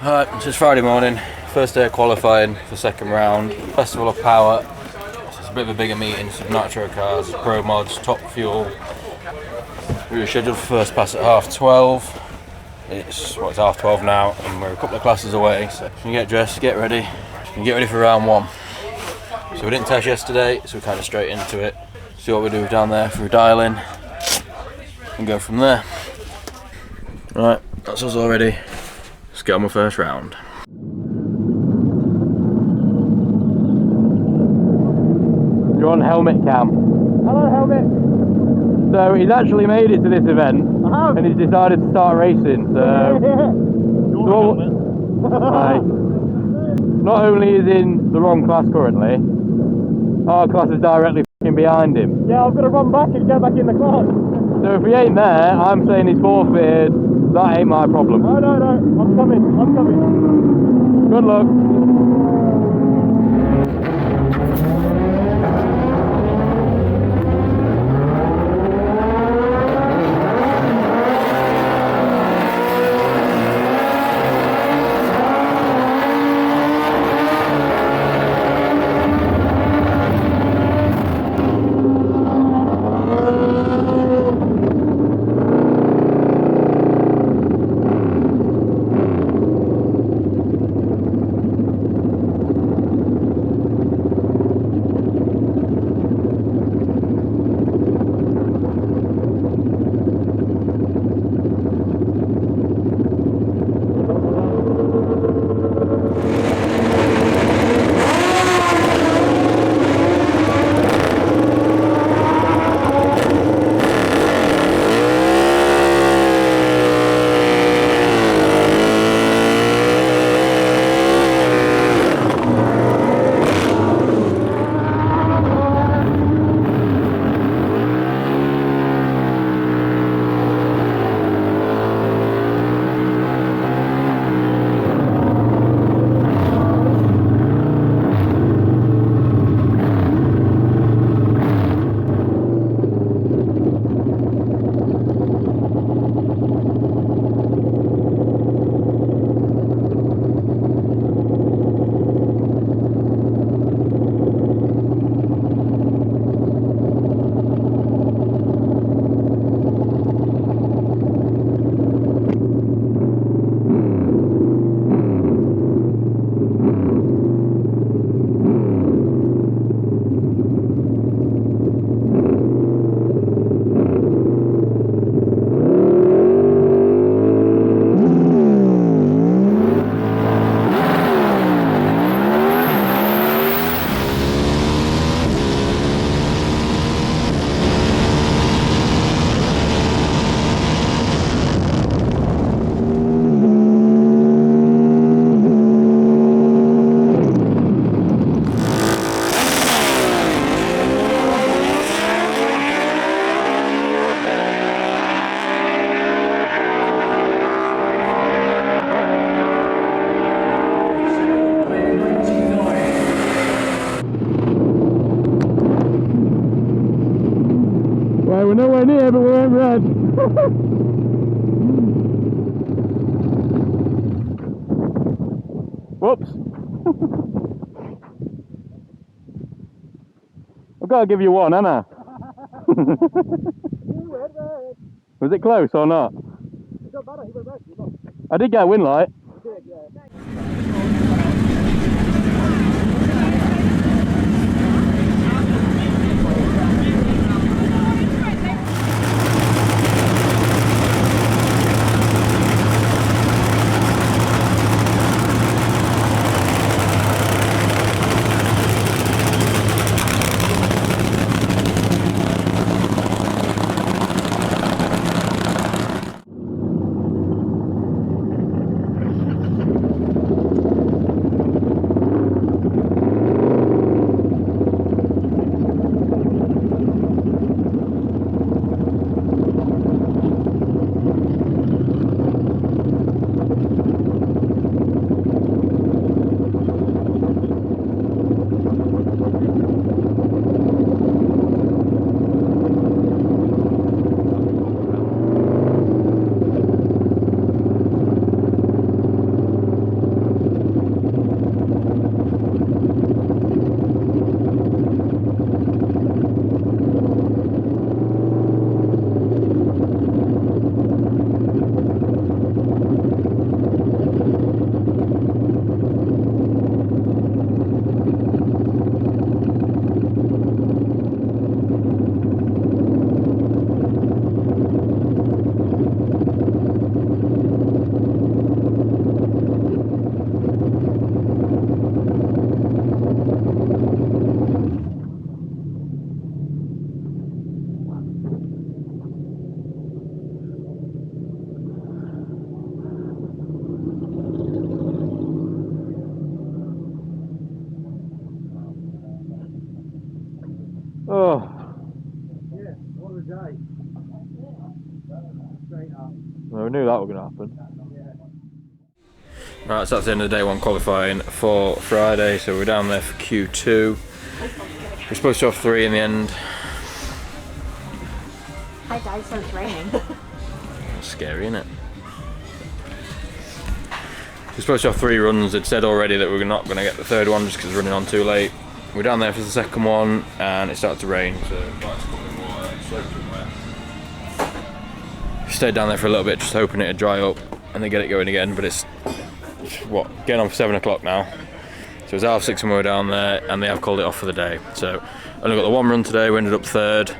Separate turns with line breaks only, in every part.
Alright, it's just Friday morning, first day of qualifying for second round, Festival of Power. So it's a bit of a bigger meeting, some nitro cars, pro mods, top fuel. We were scheduled for first pass at 12:30. It's 12:30 now, and we're a couple of classes away, so you can get dressed, get ready, and get ready for round one. So we didn't test yesterday, so we're kind of straight into it. See what we do down there through dialing, and go from there. Right, that's us all ready. Let's get on my first round. You're on helmet cam.
Hello, helmet.
So he's actually made it to this event, and he's decided to start racing. So, right. Not only is in the wrong class currently, our class is directly behind him.
Yeah, I've got to run back and get back in the class.
So if he ain't there, I'm saying he's forfeited. That ain't my problem.
No, I'm coming.
Good luck. Well, we're nowhere near, but we're in red. Whoops. I've got to give you one, haven't I? Was it close or not? I did get a win light.
Well, we knew that was going to happen.
Right, so that's the end of the day one qualifying for Friday, so we're down there for Q2. We're supposed to have 3 in the end.
Hi guys, so it's raining.
That's scary, isn't it? We're supposed to have 3 runs. They'd said already that we're not going to get the 3rd one just because it's running on too late. We're down there for the 2nd one and it started to rain, so bike's covered in water, slopes and wet. We stayed down there for a little bit just hoping it'd dry up and then get it going again, but it's what, getting on for 7 o'clock now. So it was 6:30 when we were down there and they have called it off for the day. So only got the 1 run today, we ended up 3rd.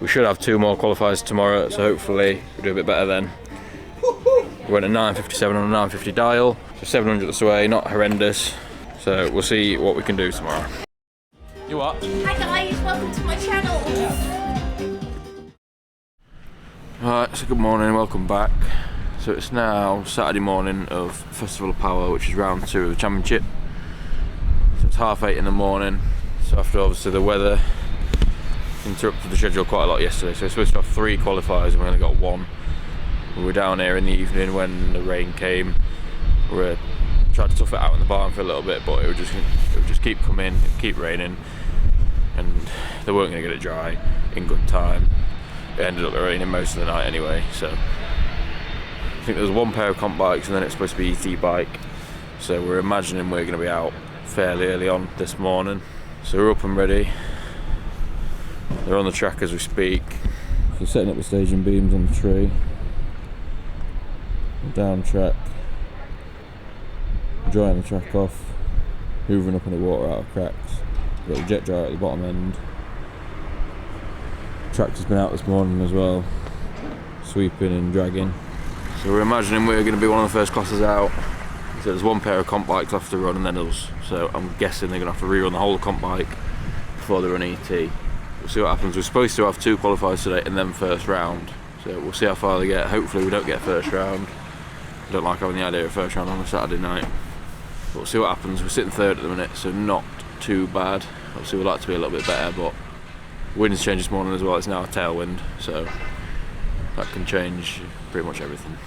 We should have 2 more qualifiers tomorrow, so hopefully we'll do a bit better then. We went at 9:57 on a 9:50 dial, so 700 this way, not horrendous. So we'll see what we can do tomorrow. You what?
Hi guys, welcome to my channel.
Alright, so good morning, welcome back. So it's now Saturday morning of Festival of Power, which is round 2 of the championship. So it's 8:30 in the morning, so after obviously the weather interrupted the schedule quite a lot yesterday, so we're supposed to have 3 qualifiers and we only got 1. We were down here in the evening when the rain came. We tried to tough it out in the barn for a little bit, but it would just keep coming, keep raining, and they weren't going to get it dry in good time. It ended up raining most of the night anyway, so I think there was 1 pair of comp bikes and then it's supposed to be ET bike, so we're imagining we're going to be out fairly early on this morning. So we're up and ready. They're on the track as we speak. So setting up the staging beams on the tree. Down track. Drying the track off. Hoovering up any water out of cracks. Got the jet dryer at the bottom end. Tractor's been out this morning as well. Sweeping and dragging. So we're imagining we're going to be one of the first classes out. So there's 1 pair of comp bikes left to run and then us. So I'm guessing they're going to have to rerun the whole comp bike before they run ET. We'll see what happens. We're supposed to have 2 qualifiers today and then first round. So we'll see how far they get. Hopefully we don't get first round. I don't like having the idea of first round on a Saturday night. But we'll see what happens. We're sitting 3rd at the minute, so not too bad. Obviously we'd like to be a little bit better, but wind's changed this morning as well. It's now a tailwind, so that can change pretty much everything.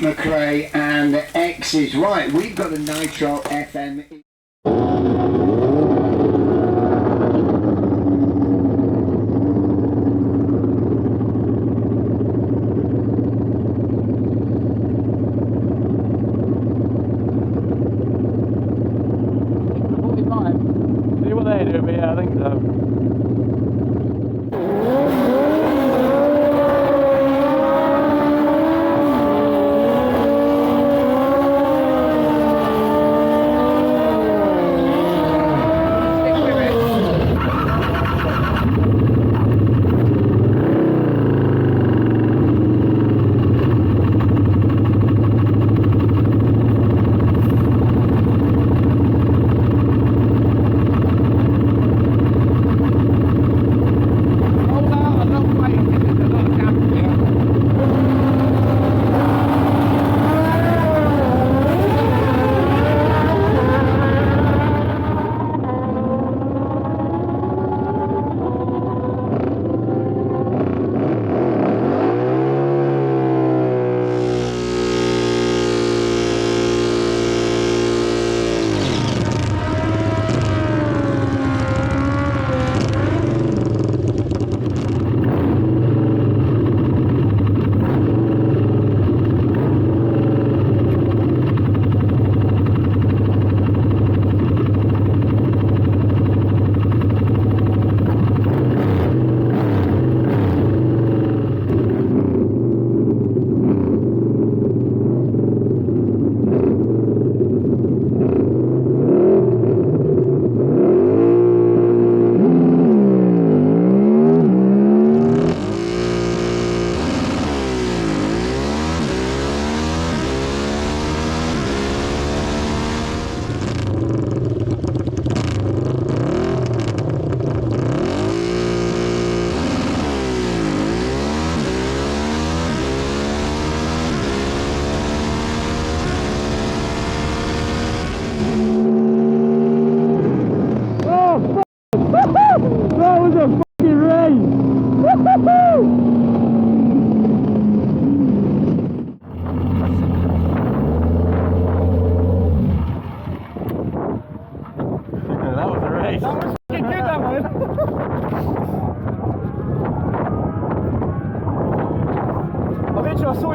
McRae and the X's. Right, we've got a Nitro FM.
See what they do, but yeah, I think so.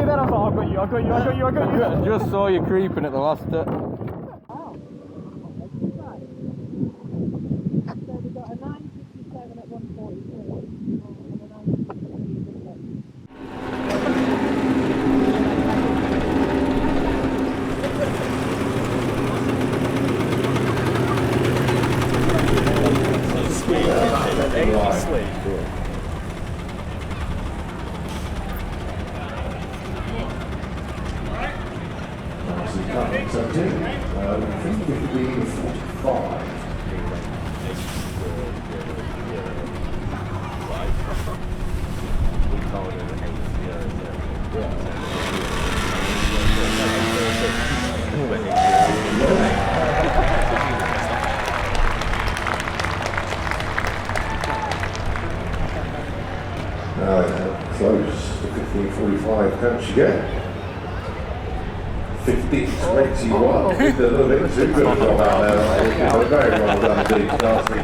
then I thought, I got you.
I just saw you creeping at the last
So we got a 957 at 143 and a 953 at
So I think it would be 45. Close to 15:45. How much you get? 15:21. Did a little bit too good a job out there. Very well done indeed, Darcy.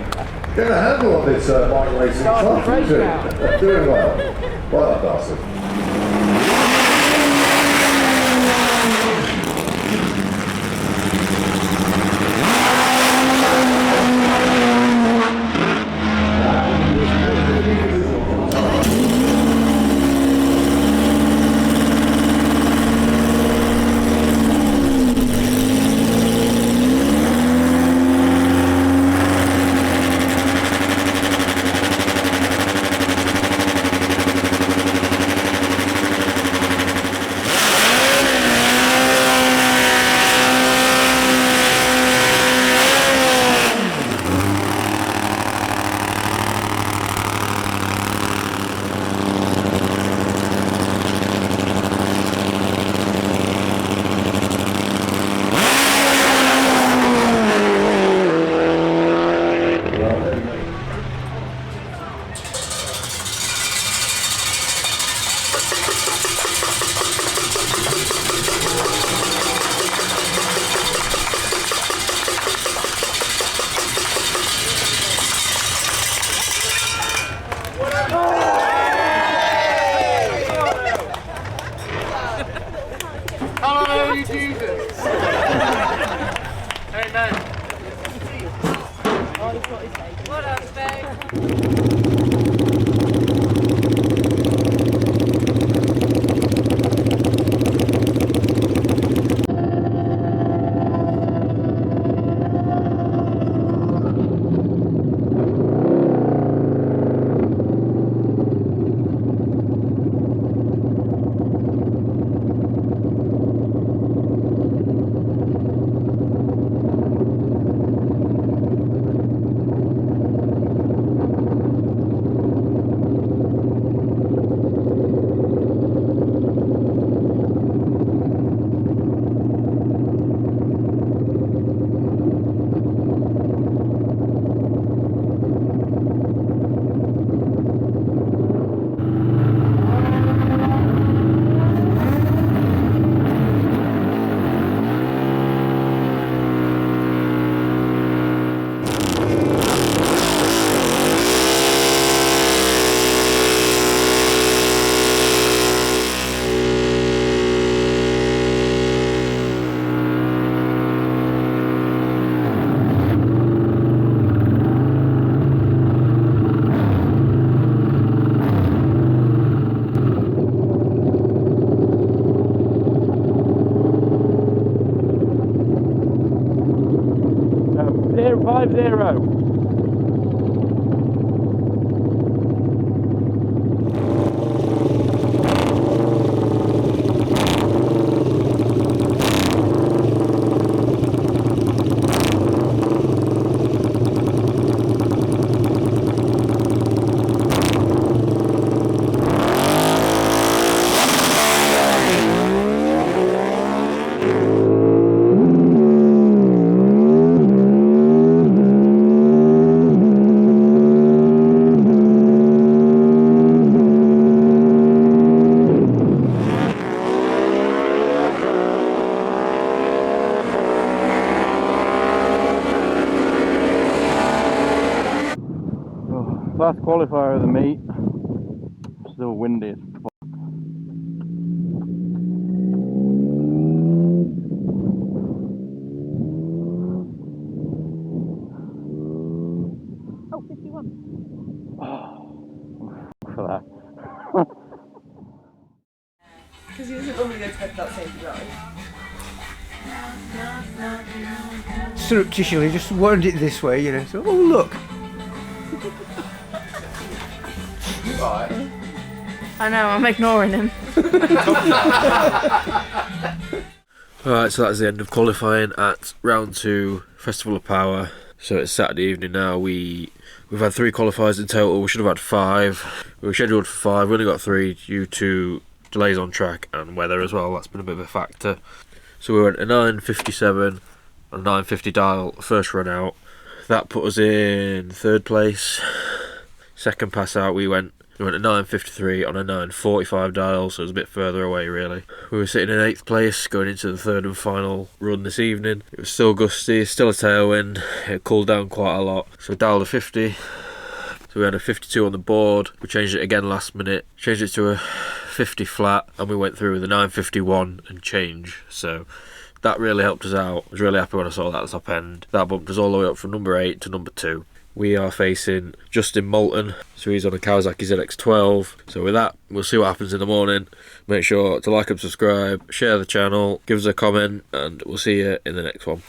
Get a handle on this bike racing club, doing well. Well done, Darcy.
Hallelujah, Jesus. Amen. What up, babe?
Last qualifier of the meet. Still windy as fuck.
Surreptitiously just wound it this way, you know. So, oh look.
I know, I'm ignoring him.
Alright, so that's the end of qualifying at round 2, Festival of Power. So it's Saturday evening now. We've had 3 qualifiers in total. We should have had 5. We were scheduled for 5. We only got 3 due to delays on track and weather as well. That's been a bit of a factor. So we went a 9.57 and a 9.50 dial first run out. That put us in 3rd place. Second pass out we went a 9.53 on a 9.45 dial, so it was a bit further away really. We were sitting in 8th place going into the 3rd and final run this evening. It was still gusty, still a tailwind, it cooled down quite a lot. So we dialed a 50, so we had a 52 on the board. We changed it again last minute, changed it to a 50 flat, and we went through with a 9.51 and change. So that really helped us out. I was really happy when I saw that at the top end. That bumped us all the way up from number 8 to number 2. We are facing Justin Moulton, so he's on a Kawasaki ZX12. So with that, we'll see what happens in the morning. Make sure to like and subscribe, share the channel, give us a comment, and we'll see you in the next one.